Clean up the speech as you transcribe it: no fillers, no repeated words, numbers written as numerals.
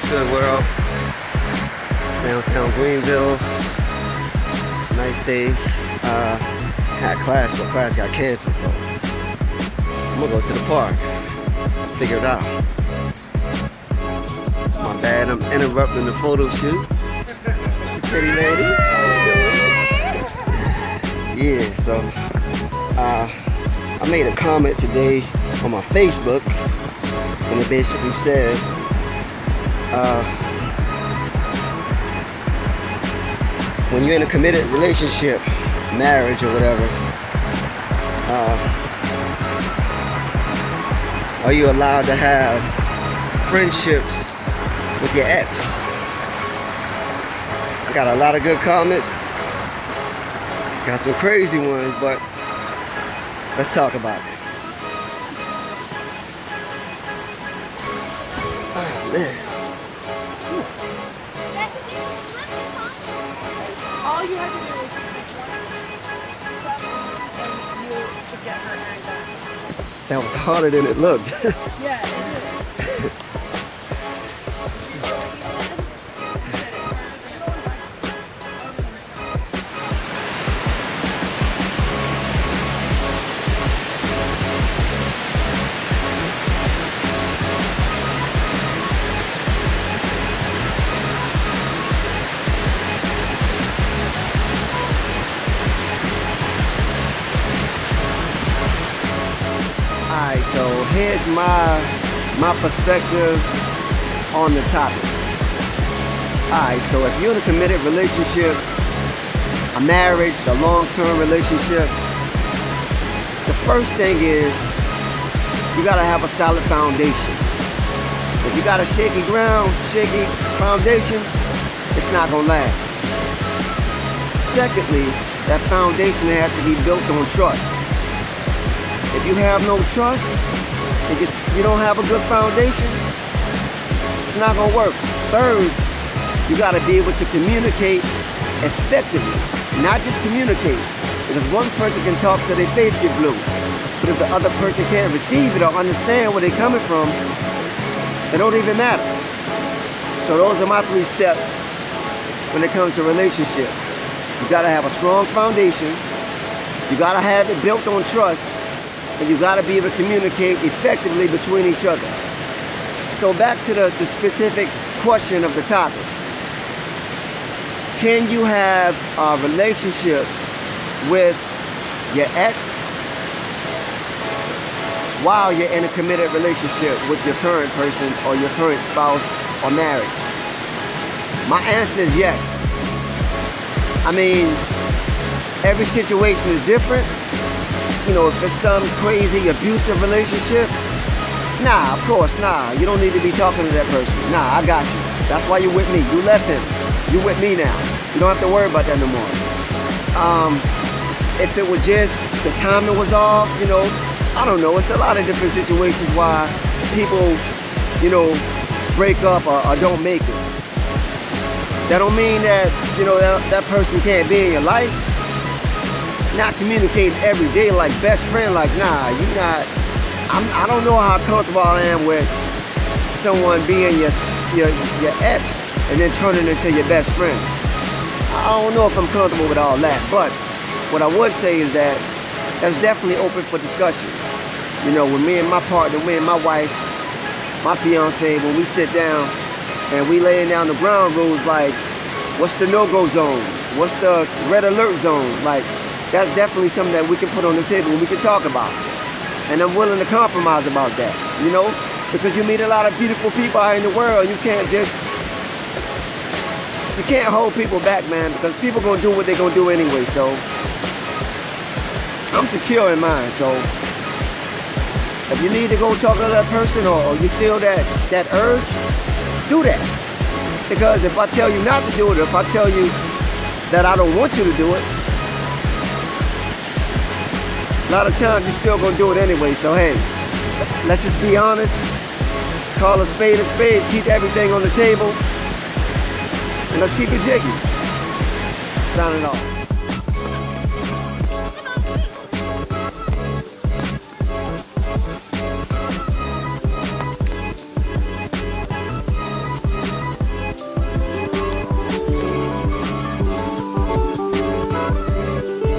What's good, world? Downtown Greenville. Nice day. Had class, but class got canceled, so I'm gonna go to the park. Figure it out. My bad, I'm interrupting the photo shoot. Pretty lady. Yeah, so I made a comment today on my Facebook, and it basically said, when you're in a committed relationship, marriage or whatever, are you allowed to have friendships with your ex? I got a lot of good comments, got some crazy ones, but let's talk about it. Oh man. All you had to do was just make one and you could get her married back. That was harder than it looked. Yeah, it is. Alright, so here's my perspective on the topic. Alright, so if you're in a committed relationship, a marriage, a long-term relationship, the first thing is you gotta have a solid foundation. If you got a shaky ground, shaky foundation, it's not gonna last. Secondly, that foundation has to be built on trust. If you have no trust, you don't have a good foundation, it's not gonna work. Third, you gotta be able to communicate effectively, not just communicate. Because one person can talk till their face get blue, but if the other person can't receive it or understand where they're coming from, it don't even matter. So those are my 3 steps when it comes to relationships. You gotta have a strong foundation, you gotta have it built on trust, and you gotta be able to communicate effectively between each other. So back to the specific question of the topic. Can you have a relationship with your ex while you're in a committed relationship with your current person or your current spouse or marriage? My answer is yes. I mean, every situation is different. You know, if it's some crazy abusive relationship, nah, of course, nah. You don't need to be talking to that person. Nah, I got you. That's why you're with me. You left him. You're with me now. You don't have to worry about that no more. If it was just the timing was off, you know, I don't know. It's a lot of different situations why people, you know, break up or don't make it. That don't mean that, you know, that person can't be in your life. Not communicating every day like best friend, like nah, you not. I don't know how comfortable I am with someone being your ex and then turning into your best friend. I don't know if I'm comfortable with all that, but what I would say is that that's definitely open for discussion. You know, when me and my partner, me and my wife, my fiance, when we sit down and we laying down the ground rules, like what's the no-go zone, what's the red alert zone, like. That's definitely something that we can put on the table and we can talk about. And I'm willing to compromise about that, you know? Because you meet a lot of beautiful people out in the world. You can't hold people back, man, because people gonna do what they gonna do anyway. So I'm secure in mine. So if you need to go talk to that person or you feel that urge, do that. Because if I tell you not to do it, or if I tell you that I don't want you to do it, a lot of times you're still gonna do it anyway, so hey, let's just be honest, call a spade, keep everything on the table, and let's keep it jiggy. Signing off.